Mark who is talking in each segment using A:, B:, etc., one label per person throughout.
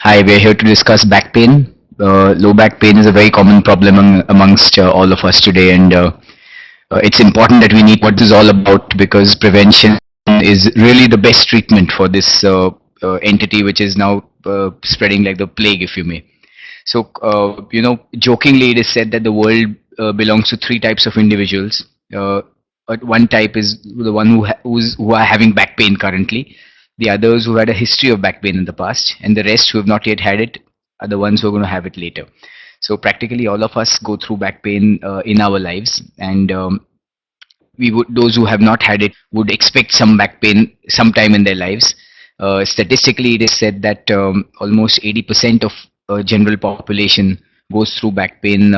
A: Hi, we're here to discuss back pain. Low back pain is a very common problem amongst all of us today, and it's important that we need what this is all about because prevention is really the best treatment for this entity which is now spreading like the plague, if you may. So, jokingly, it is said that the world belongs to three types of individuals. One type is the one who are having back pain currently. The others who had a history of back pain in the past, and the rest who have not yet had it are the ones who are going to have it later. So practically all of us go through back pain in our lives, and we would those who have not had it would expect some back pain sometime in their lives. Statistically, it is said that almost 80% of general population goes through back pain,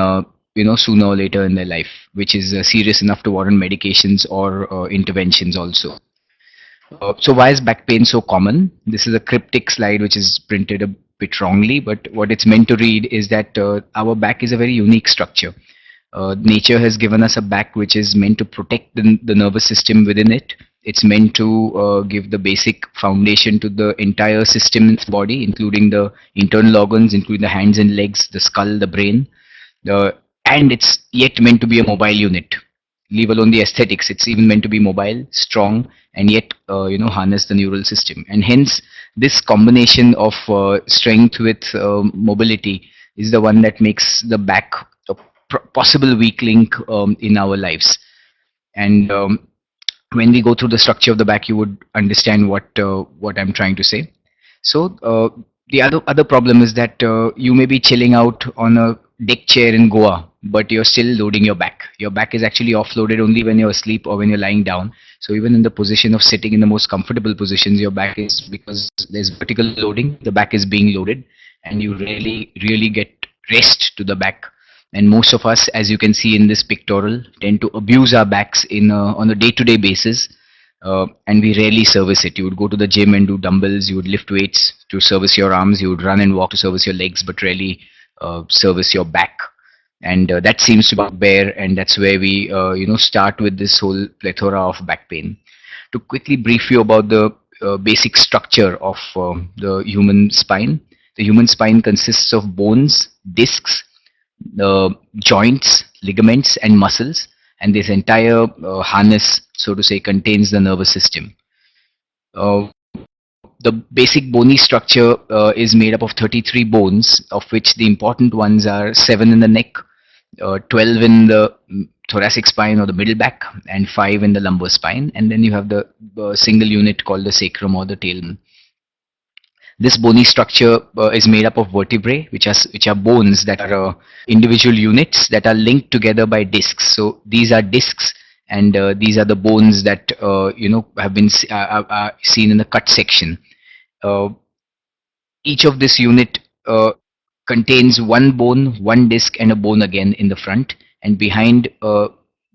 A: sooner or later in their life, which is serious enough to warrant medications or interventions also. So why is back pain so common? This is a cryptic slide which is printed a bit wrongly, but what it's meant to read is that our back is a very unique structure. Nature has given us a back which is meant to protect the nervous system within it. It's meant to give the basic foundation to the entire system in the body, including the internal organs, including the hands and legs, the skull, the brain. Uh, and it's yet meant to be a mobile unit. Leave alone the aesthetics, it's even meant to be mobile, strong, and yet harness the neural system. And hence, this combination of strength with mobility is the one that makes the back a possible weak link in our lives. And when we go through the structure of the back, you would understand what I'm trying to say. So the other problem is that you may be chilling out on a deck chair in Goa, but you're still loading your back. Your back is actually offloaded only when you're asleep or when you're lying down. So even in the position of sitting in the most comfortable positions, your back is, because there's vertical loading, the back is being loaded, and you really get rest to the back. And most of us, as you can see in this pictorial, tend to abuse our backs on a day-to-day basis, and we rarely service it. You would go to the gym and do dumbbells, you would lift weights to service your arms, you would run and walk to service your legs, but rarely service your back. And that seems to be bare, and that's where we start with this whole plethora of back pain. To quickly brief you about the basic structure of the human spine, the human spine consists of bones, discs, joints, ligaments, and muscles, and this entire harness, so to say, contains the nervous system. Uh, the basic bony structure is made up of 33 bones, of which the important ones are 7 in the neck, 12 in the thoracic spine or the middle back, and 5 in the lumbar spine. And then you have the single unit called the sacrum or the tailbone. This bony structure is made up of vertebrae, which are bones that are individual units that are linked together by discs. So these are discs, and these are the bones that have been are seen in the cut section. Uh, each of this unit contains one bone, one disc, and a bone again in the front. And behind,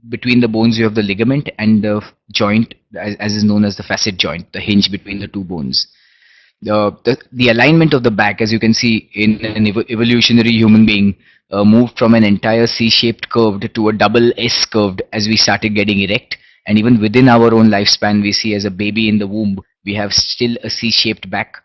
A: between the bones, you have the ligament and the joint, as is known as the facet joint, the hinge between the two bones. The alignment of the back, as you can see in an evolutionary human being, moved from an entire C-shaped curved to a double S curved as we started getting erect. And even within our own lifespan, we see as a baby in the womb, we have still a C-shaped back.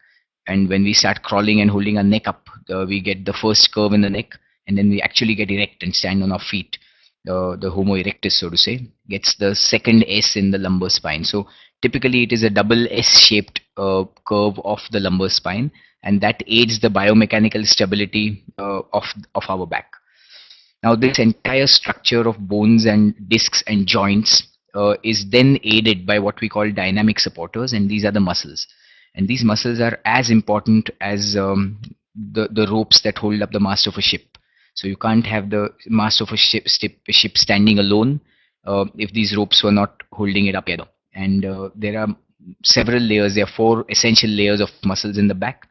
A: And when we start crawling and holding our neck up, we get the first curve in the neck, and then we actually get erect and stand on our feet. The Homo erectus, so to say, gets the second S in the lumbar spine. So typically, it is a double S-shaped curve of the lumbar spine, and that aids the biomechanical stability of our back. Now, this entire structure of bones and discs and joints is then aided by what we call dynamic supporters, and these are the muscles. And these muscles are as important as the ropes that hold up the mast of a ship. So you can't have the mast of a ship standing alone if these ropes were not holding it up together. And there are several layers. There are four essential layers of muscles in the back.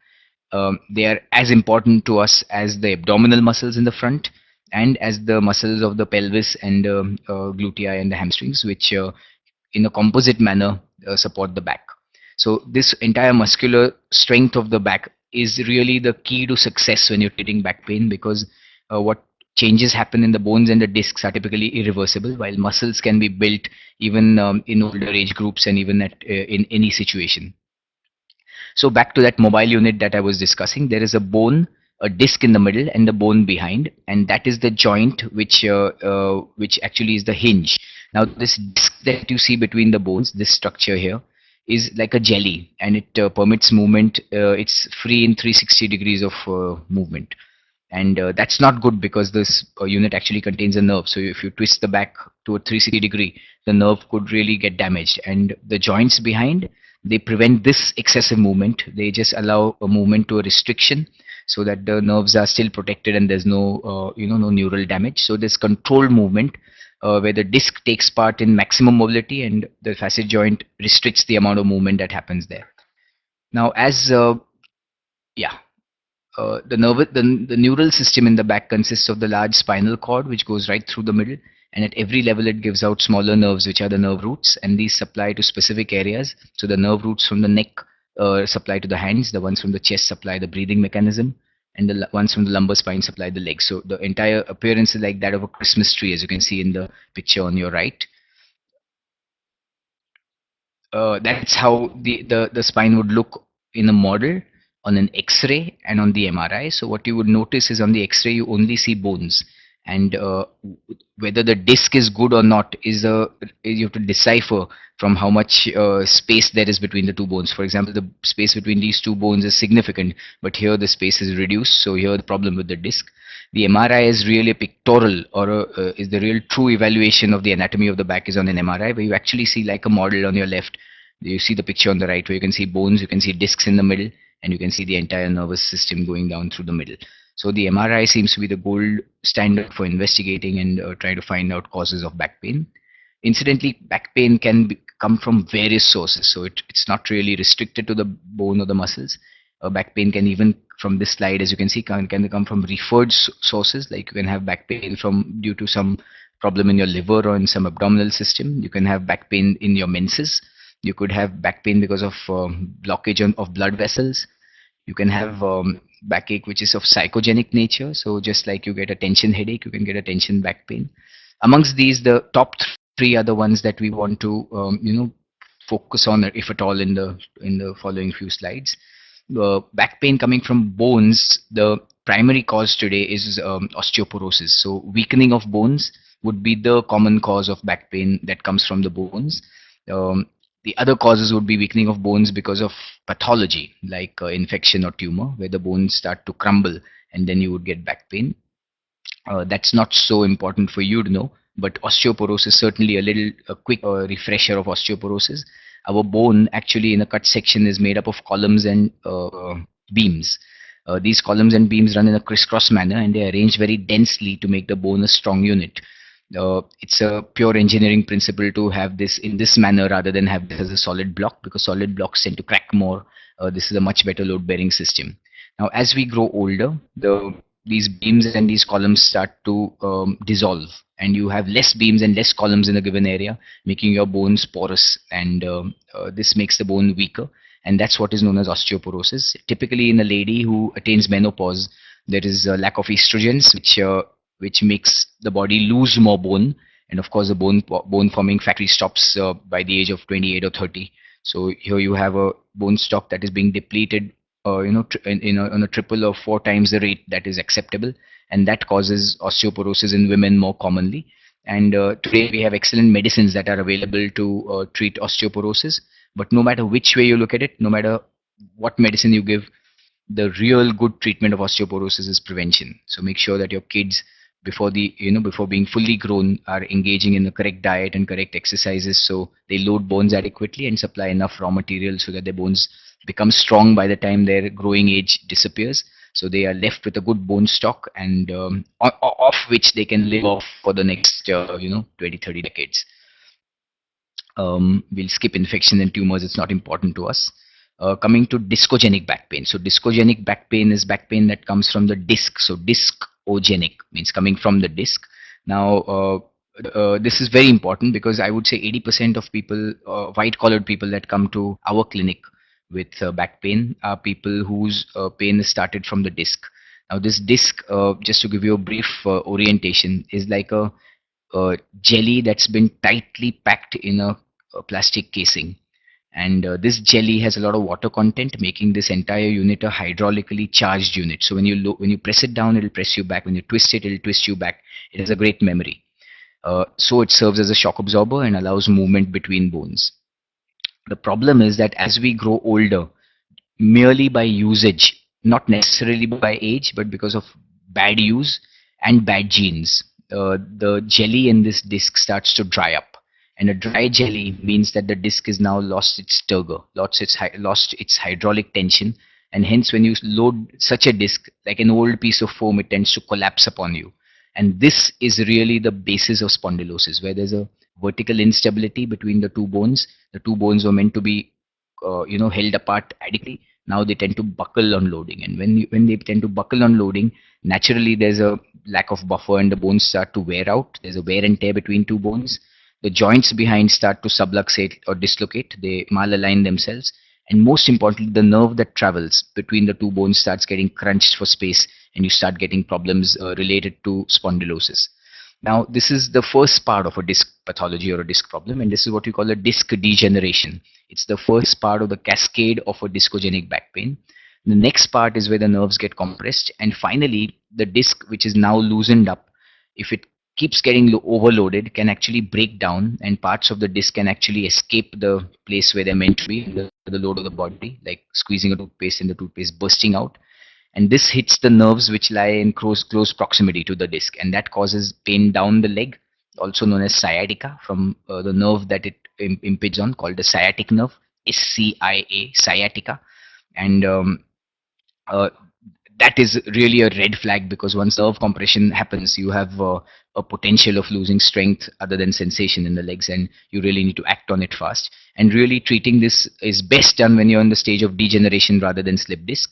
A: They are as important to us as the abdominal muscles in the front, and as the muscles of the pelvis and glutea and the hamstrings, which in a composite manner support the back. So this entire muscular strength of the back is really the key to success when you're treating back pain, because what changes happen in the bones and the discs are typically irreversible, while muscles can be built even in older age groups and even in any situation. So back to that mobile unit that I was discussing, there is a bone, a disc in the middle, and the bone behind, and that is the joint which actually is the hinge. Now this disc that you see between the bones, this structure here, is like a jelly, and it permits movement. It's free in 360 degrees of movement, and that's not good because this unit actually contains a nerve. So if you twist the back to a 360 degree, the nerve could really get damaged, and the joints behind, they prevent this excessive movement. They just allow a movement to a restriction so that the nerves are still protected and there's no no neural damage. So there's controlled movement where the disc takes part in maximum mobility and the facet joint restricts the amount of movement that happens there. Now as yeah the neural system in the back consists of the large spinal cord, which goes right through the middle, and at every level it gives out smaller nerves, which are the nerve roots, and these supply to specific areas. So the nerve roots from the neck supply to the hands, the ones from the chest supply the breathing mechanism, and the ones from the lumbar spine supply the legs. So the entire appearance is like that of a Christmas tree, as you can see in the picture on your right. That's how the spine would look in a model on an X-ray and on the MRI. So what you would notice is on the X-ray you only see bones, and whether the disc is good or not is you have to decipher from how much space there is between the two bones. For example, the space between these two bones is significant, but here the space is reduced. So here the problem with the disc. The MRI is really a pictorial, or is the real true evaluation of the anatomy of the back is on an MRI, where you actually see like a model on your left. You see the picture on the right where you can see bones, you can see discs in the middle, and you can see the entire nervous system going down through the middle. So the MRI seems to be the gold standard for investigating and trying to find out causes of back pain. Incidentally, back pain can come from various sources, so it's not really restricted to the bone or the muscles. Back pain can even, from this slide, as you can see, can come from referred sources. Like you can have back pain from due to some problem in your liver or in some abdominal system. You can have back pain in your menses. You could have back pain because of blockage of blood vessels. You can have backache which is of psychogenic nature. So just like you get a tension headache, you can get a tension back pain. Amongst these, the top three are the ones that we want to focus on, if at all, in the following few slides. Back pain coming from bones, the primary cause today is osteoporosis. So weakening of bones would be the common cause of back pain that comes from the bones. Um, the other causes would be weakening of bones because of pathology, like infection or tumor, where the bones start to crumble and then you would get back pain. That's not so important for you to know, but osteoporosis, certainly a quick refresher of osteoporosis. Our bone actually in a cut section is made up of columns and beams. These columns and beams run in a crisscross manner and they are arranged very densely to make the bone a strong unit. It's a pure engineering principle to have this in this manner rather than have this as a solid block, because solid blocks tend to crack more. This is a much better load bearing system. Now, as we grow older, these beams and these columns start to dissolve, and you have less beams and less columns in a given area, making your bones porous, and this makes the bone weaker, and that's what is known as osteoporosis. Typically, in a lady who attains menopause, there is a lack of estrogens, which makes the body lose more bone, and of course, the bone forming factory stops by the age of 28 or 30. So here you have a bone stock that is being depleted on a triple or four times the rate that is acceptable, and that causes osteoporosis in women more commonly. And today we have excellent medicines that are available to treat osteoporosis. But no matter which way you look at it, no matter what medicine you give, the real good treatment of osteoporosis is prevention. So make sure that your kids, before being fully grown, are engaging in the correct diet and correct exercises, so they load bones adequately and supply enough raw material so that their bones become strong by the time their growing age disappears. So they are left with a good bone stock, and off which they can live off for the next 20, 30 decades. We'll skip infection and tumors, it's not important to us. Coming to discogenic back pain. So discogenic back pain is back pain that comes from the disc. So discogenic means coming from the disc. Now, this is very important because I would say 80% of people, white collared people that come to our clinic with back pain are people whose pain is started from the disc. Now, this disc, just to give you a brief orientation, is like a jelly that's been tightly packed in a plastic casing, And this jelly has a lot of water content, making this entire unit a hydraulically charged unit. So when you press it down, it'll press you back. When you twist it, it'll twist you back. It has a great memory. So it serves as a shock absorber and allows movement between bones. The problem is that as we grow older, merely by usage, not necessarily by age, but because of bad use and bad genes. The jelly in this disc starts to dry up. And a dry jelly means that the disc is now lost its turgor, lost its hydraulic tension, and hence when you load such a disc, like an old piece of foam, it tends to collapse upon you. And this is really the basis of spondylosis, where there's a vertical instability between the two bones. The two bones were meant to be held apart adequately. Now they tend to buckle on loading, and when they tend to buckle on loading, naturally there's a lack of buffer and the bones start to wear out. There's a wear and tear between two bones. The joints behind start to subluxate or dislocate. They malalign themselves, and most importantly, the nerve that travels between the two bones starts getting crunched for space, and you start getting problems related to spondylosis. Now, this is the first part of a disc pathology or a disc problem, and this is what we call a disc degeneration. It's the first part of the cascade of a discogenic back pain. The next part is where the nerves get compressed, and finally, the disc, which is now loosened up, if it keeps getting overloaded, can actually break down, and parts of the disc can actually escape the place where they're meant to be, the load of the body, like squeezing a toothpaste and the toothpaste bursting out, and this hits the nerves which lie in close proximity to the disc, and that causes pain down the leg, also known as sciatica, from the nerve that it impedes on, called the sciatic nerve, SCIA, sciatica. And uh, that is really a red flag, because once nerve compression happens, you have a potential of losing strength other than sensation in the legs, and you really need to act on it fast. And really treating this is best done when you're in the stage of degeneration rather than slip disc.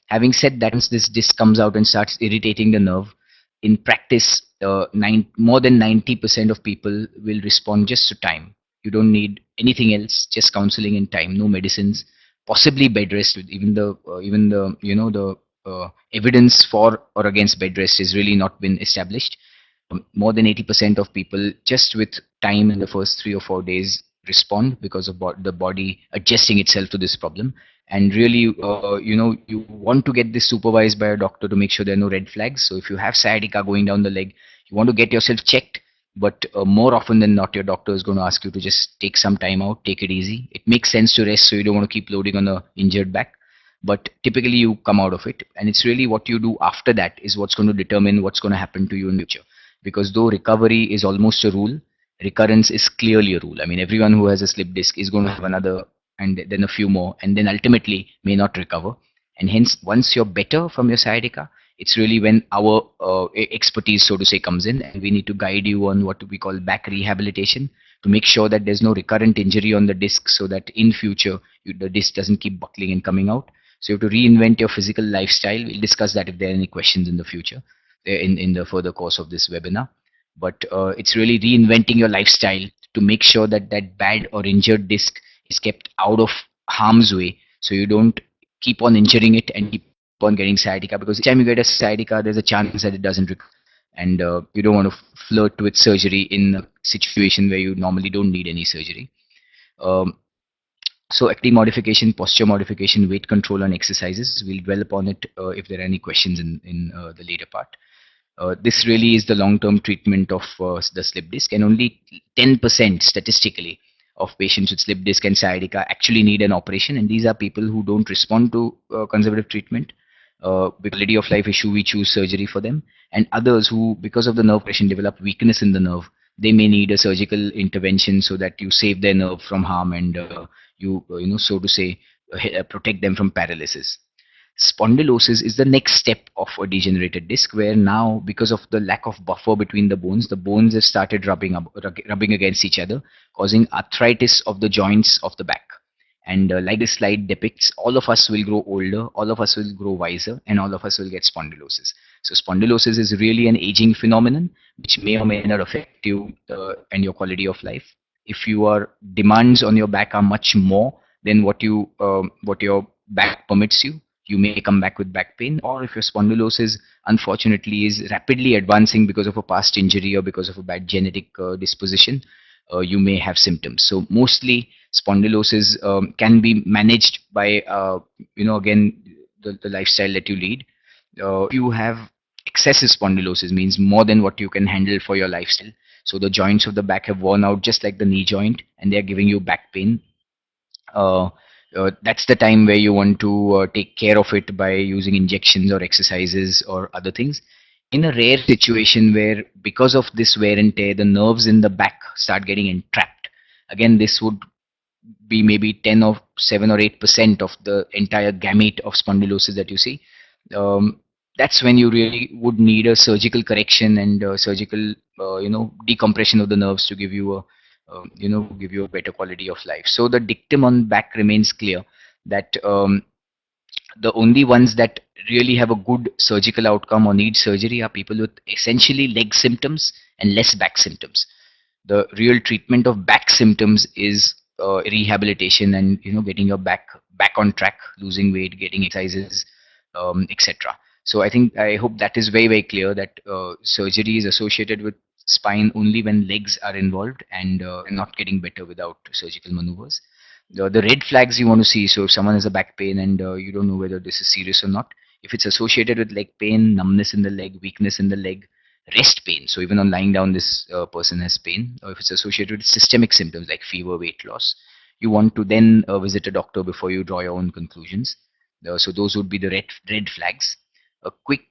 A: Having said that, once this disc comes out and starts irritating the nerve, in practice, more than 90% of people will respond just to time. You don't need anything else, just counseling and time, no medicines, possibly bed rest. Even the evidence for or against bed rest has really not been established. More than 80% of people, just with time in the first 3 or 4 days, respond because of the body adjusting itself to this problem. And really, you want to get this supervised by a doctor to make sure there are no red flags. So if you have sciatica going down the leg, you want to get yourself checked. But more often than not, your doctor is going to ask you to just take some time out, take it easy. It makes sense to rest, so you don't want to keep loading on the injured back. But typically you come out of it, and it's really what you do after that is what's going to determine what's going to happen to you in the future. Because though recovery is almost a rule, recurrence is clearly a rule. I mean, everyone who has a slip disc is going to have another, and then a few more, and then ultimately may not recover. And hence, once you're better from your sciatica, it's really when our expertise, so to say, comes in, and we need to guide you on what we call back rehabilitation, to make sure that there's no recurrent injury on the disc, so that in future the disc doesn't keep buckling and coming out. So you have to reinvent your physical lifestyle. We'll discuss that if there are any questions in the future, in the further course of this webinar. But it's really reinventing your lifestyle to make sure that that bad or injured disc is kept out of harm's way, so you don't keep on injuring it and keep on getting sciatica, because each time you get a sciatica, there's a chance that it doesn't recover. And you don't want to flirt with surgery in a situation where you normally don't need any surgery. Um, so activity modification, posture modification, weight control, and exercises. We'll dwell upon it if there are any questions in the later part. This really is the long-term treatment of the slip disc, and only 10% statistically of patients with slip disc and sciatica actually need an operation, and these are people who don't respond to conservative treatment. With quality of life issue, we choose surgery for them, and others who, because of the nerve compression, develop weakness in the nerve, they may need a surgical intervention so that you save their nerve from harm, and so to say, protect them from paralysis. Spondylosis is the next step of a degenerated disc, where now, because of the lack of buffer between the bones have started rubbing against each other, causing arthritis of the joints of the back. And like this slide depicts, all of us will grow older, all of us will grow wiser, and all of us will get spondylosis. So spondylosis is really an aging phenomenon which may or may not affect you and your quality of life. If your demands on your back are much more than what your back permits you, you may come back with back pain. Or if your spondylosis unfortunately is rapidly advancing because of a past injury or because of a bad genetic disposition, you may have symptoms. So mostly spondylosis can be managed by again the lifestyle that you lead. If you have excessive spondylosis, means more than what you can handle for your lifestyle. So the joints of the back have worn out, just like the knee joint, and they are giving you back pain. uh, that's the time where you want to take care of it by using injections or exercises or other things. In a rare situation where, because of this wear and tear, the nerves in the back start getting entrapped, again, this would be maybe 10 or 7 or 8% of the entire gamut of spondylosis that you see. um, that's when you really would need a surgical correction and surgical decompression of the nerves to give you a give you a better quality of life. So the dictum on back remains clear, that the only ones that really have a good surgical outcome or need surgery are people with essentially leg symptoms and less back symptoms. The real treatment of back symptoms is rehabilitation and getting your back on track, losing weight, getting exercises, etc. So I hope that is very very clear, that surgery is associated with spine only when legs are involved, and not getting better without surgical maneuvers. The red flags you want to see, so if someone has a back pain and you don't know whether this is serious or not, if it's associated with leg pain, numbness in the leg, weakness in the leg, rest pain, so even on lying down this person has pain, or if it's associated with systemic symptoms like fever, weight loss, you want to then visit a doctor before you draw your own conclusions. So those would be the red flags. A quick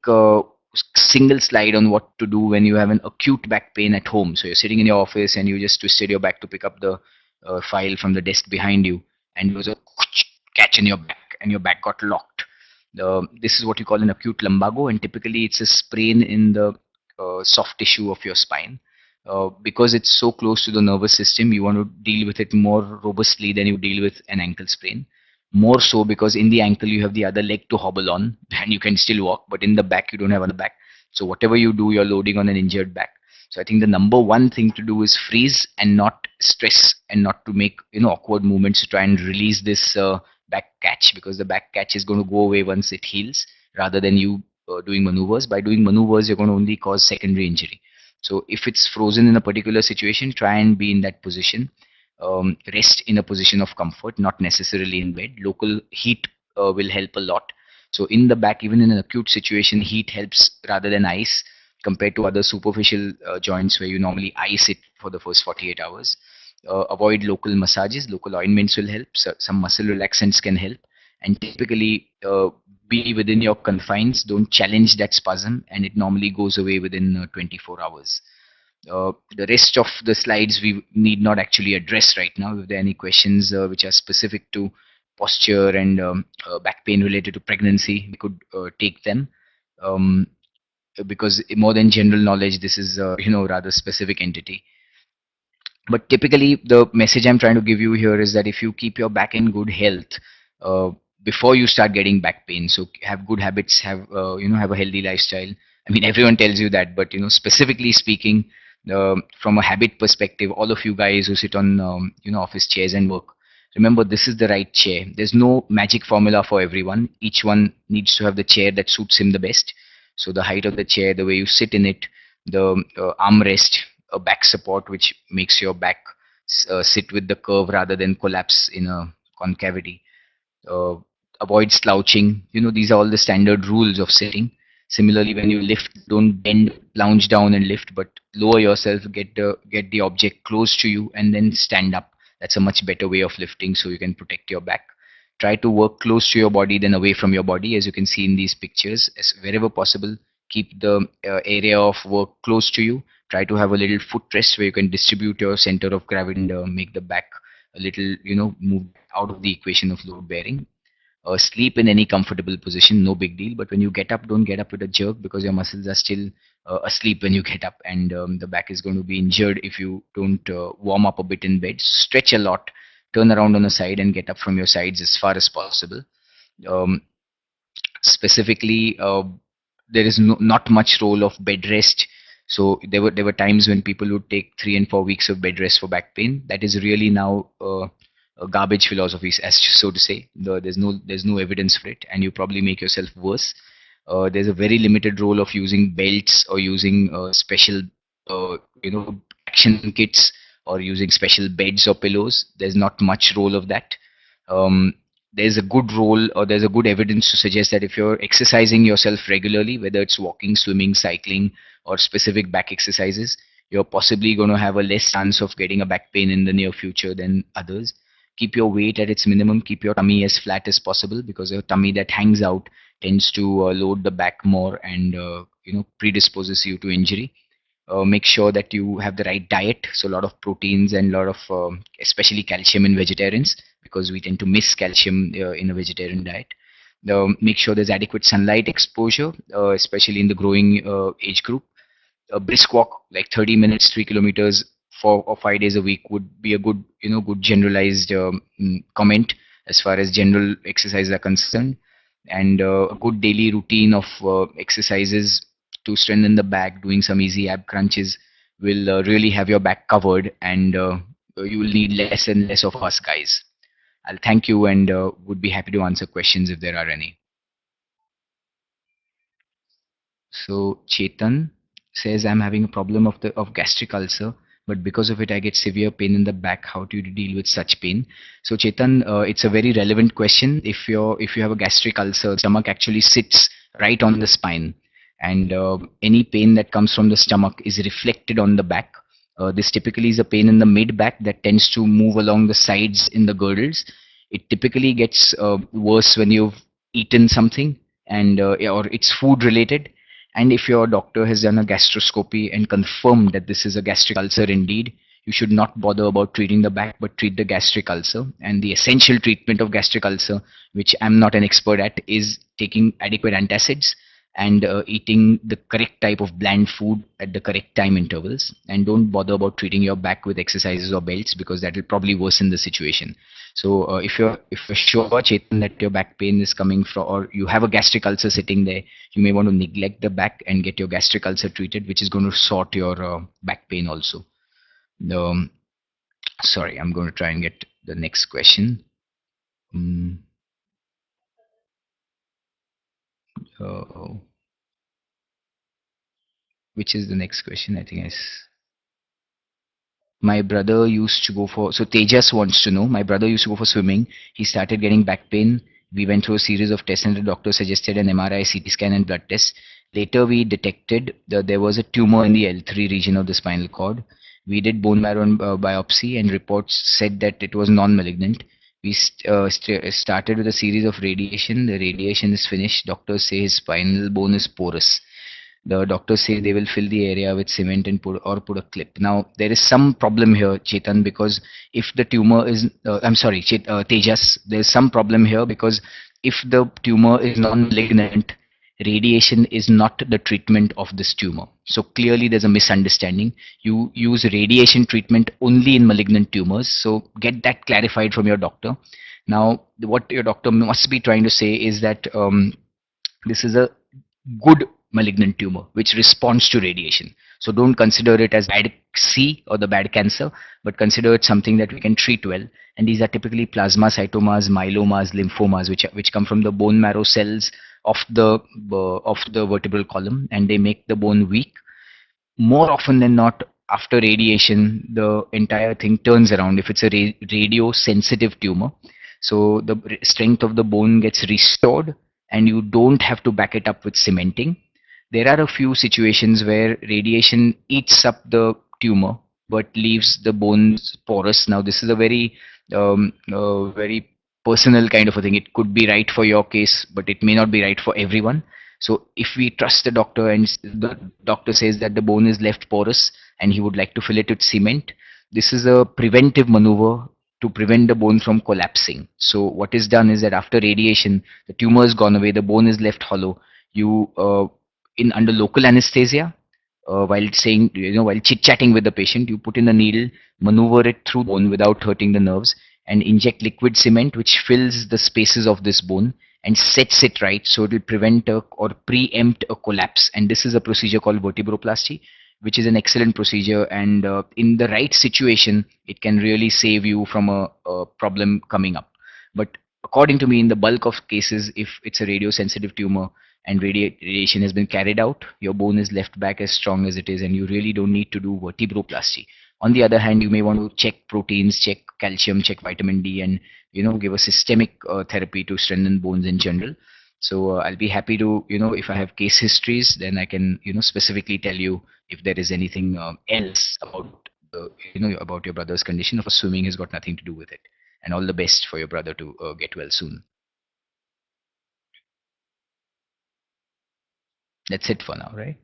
A: single slide on what to do when you have an acute back pain at home. So you're sitting in your office and you just twisted your back to pick up the file from the desk behind you, and there was a catch in your back and your back got locked. This is what you call an acute lumbago, and typically it's a sprain in the soft tissue of your spine. Because it's so close to the nervous system, you want to deal with it more robustly than you deal with an ankle sprain. More so because in the ankle you have the other leg to hobble on and you can still walk, but in the back you don't have on the back. So whatever you do, you're loading on an injured back. So I think the number one thing to do is freeze and not stress, and not to make awkward movements to try and release this back catch, because the back catch is going to go away once it heals, rather than you doing maneuvers. By doing maneuvers, you're going to only cause secondary injury. So if it's frozen in a particular situation, try and be in that position. Rest in a position of comfort, not necessarily in bed. Local heat will help a lot. So in the back, even in an acute situation, heat helps rather than ice, compared to other superficial joints where you normally ice it for the first 48 hours. Avoid local massages. Local ointments will help. So some muscle relaxants can help. And typically, be within your confines. Don't challenge that spasm, and it normally goes away within 24 hours. The rest of the slides we need not actually address right now. If there are any questions which are specific to posture and back pain related to pregnancy, we could take them. Um, because more than general knowledge, this is rather specific entity. But typically, the message I'm trying to give you here is that if you keep your back in good health uh, before you start getting back pain, so have good habits, have have a healthy lifestyle. I mean, everyone tells you that, but specifically speaking, from a habit perspective, all of you guys who sit on office chairs and work, remember, this is the right chair. There's no magic formula for everyone. Each one needs to have the chair that suits him the best. So the height of the chair, the way you sit in it, the armrest, a back support which makes your back sit with the curve rather than collapse in a concavity. uh, Avoid slouching. These are all the standard rules of sitting. Similarly, when you lift, don't bend, lounge down and lift, but lower yourself, get the object close to you, and then stand up. That's a much better way of lifting, so you can protect your back. Try to work close to your body than away from your body, as you can see in these pictures. As wherever possible, keep the area of work close to you. Try to have a little footrest where you can distribute your center of gravity and make the back a little, move out of the equation of load bearing. Sleep in any comfortable position, no big deal. But when you get up, don't get up with a jerk, because your muscles are still asleep when you get up, and the back is going to be injured if you don't warm up a bit in bed. Stretch a lot, turn around on the side, and get up from your sides as far as possible. Um, Specifically, there is not much role of bed rest. So there were times when people would take 3 and 4 weeks of bed rest for back pain. That is really now a garbage philosophy, as so to say. There's no evidence for it, and you probably make yourself worse. There's a very limited role of using belts or using special uh, action kits or using special beds or pillows. There's not much role of that. Um, there's a good role, or there's a good evidence to suggest that if you're exercising yourself regularly, whether it's walking, swimming, cycling, or specific back exercises, you're possibly going to have a less chance of getting a back pain in the near future than others. Keep your weight at its minimum. Keep your tummy as flat as possible, because a tummy that hangs out tends to load the back more and predisposes you to injury. Make sure that you have the right diet, so a lot of proteins and a lot of especially calcium in vegetarians, because we tend to miss calcium in a vegetarian diet. Make sure there's adequate sunlight exposure, especially in the growing age group. A brisk walk like 30 minutes, 3 kilometers, 4 or 5 days a week would be a good, good generalized comment as far as general exercises are concerned. And a good daily routine of exercises to strengthen the back, doing some easy ab crunches will really have your back covered, and you will need less and less of us guys. I'll thank you, and would be happy to answer questions if there are any. So Chetan says, I'm having a problem of gastric ulcer, but because of it I get severe pain in the back. How do you deal with such pain? So Chetan, it's a very relevant question. If you have a gastric ulcer, stomach actually sits right on the spine, and any pain that comes from the stomach is reflected on the back. This typically is a pain in the mid back that tends to move along the sides in the girdles. It typically gets worse when you've eaten something, and or it's food related, and if your doctor has done a gastroscopy and confirmed that this is a gastric ulcer indeed, you should not bother about treating the back, but treat the gastric ulcer. And the essential treatment of gastric ulcer, which I'm not an expert at, is taking adequate antacids and eating the correct type of bland food at the correct time intervals. And don't bother about treating your back with exercises or belts, because that will probably worsen the situation. So if you're sure, Chetan, that your back pain is coming from, or you have a gastric ulcer sitting there, you may want to neglect the back and get your gastric ulcer treated, which is going to sort your back pain also. Um, Sorry, I'm going to try and get the next question. Mm, uh, which is the next question? I think my brother used to go for, so Tejas wants to know, my brother used to go for swimming. He started getting back pain. We went through a series of tests and the doctor suggested an MRI, CT scan and blood test. Later we detected that there was a tumor in the L3 region of the spinal cord. We did bone marrow biopsy and reports said that it was non-malignant. We started with a series of radiation. The radiation is finished. Doctors say his spinal bone is porous. The doctors say they will fill the area with cement and put a clip. Now there is some problem here, Chetan, because if the tumor is, I'm sorry, Tejas, there is some problem here, because if the tumor is non-malignant, radiation is not the treatment of this tumor. So clearly there's a misunderstanding. You use radiation treatment only in malignant tumors. So get that clarified from your doctor. Now, what your doctor must be trying to say is that this is a good malignant tumor which responds to radiation. So don't consider it as bad C or the bad cancer, but consider it something that we can treat well. And these are typically plasmacytomas, myelomas, lymphomas, which come from the bone marrow cells of the vertebral column, and they make the bone weak. More often than not, after radiation, the entire thing turns around if it's a radio sensitive tumor. So the strength of the bone gets restored, and you don't have to back it up with cementing. There are a few situations where radiation eats up the tumor but leaves the bones porous. Now, this is a very personal kind of a thing. It could be right for your case, but it may not be right for everyone. So if we trust the doctor and the doctor says that the bone is left porous and he would like to fill it with cement, this is a preventive maneuver to prevent the bone from collapsing. So what is done is that after radiation, the tumor is gone away, the bone is left hollow. You in under local anesthesia, while chit chatting with the patient, you put in a needle, maneuver it through the bone without hurting the nerves, and inject liquid cement which fills the spaces of this bone and sets it right, so it will prevent or preempt a collapse. And this is a procedure called vertebroplasty, which is an excellent procedure, and in the right situation it can really save you from a problem coming up. But according to me, in the bulk of cases, if it's a radiosensitive tumor and radiation has been carried out, your bone is left back as strong as it is, and you really don't need to do vertebroplasty. On the other hand, you may want to check proteins, check calcium, check vitamin D, and give a systemic therapy to strengthen bones in general. So I'll be happy to, if I have case histories, then I can, specifically tell you if there is anything else about about your brother's condition. Of course, swimming has got nothing to do with it. And all the best for your brother to get well soon. That's it for now, right?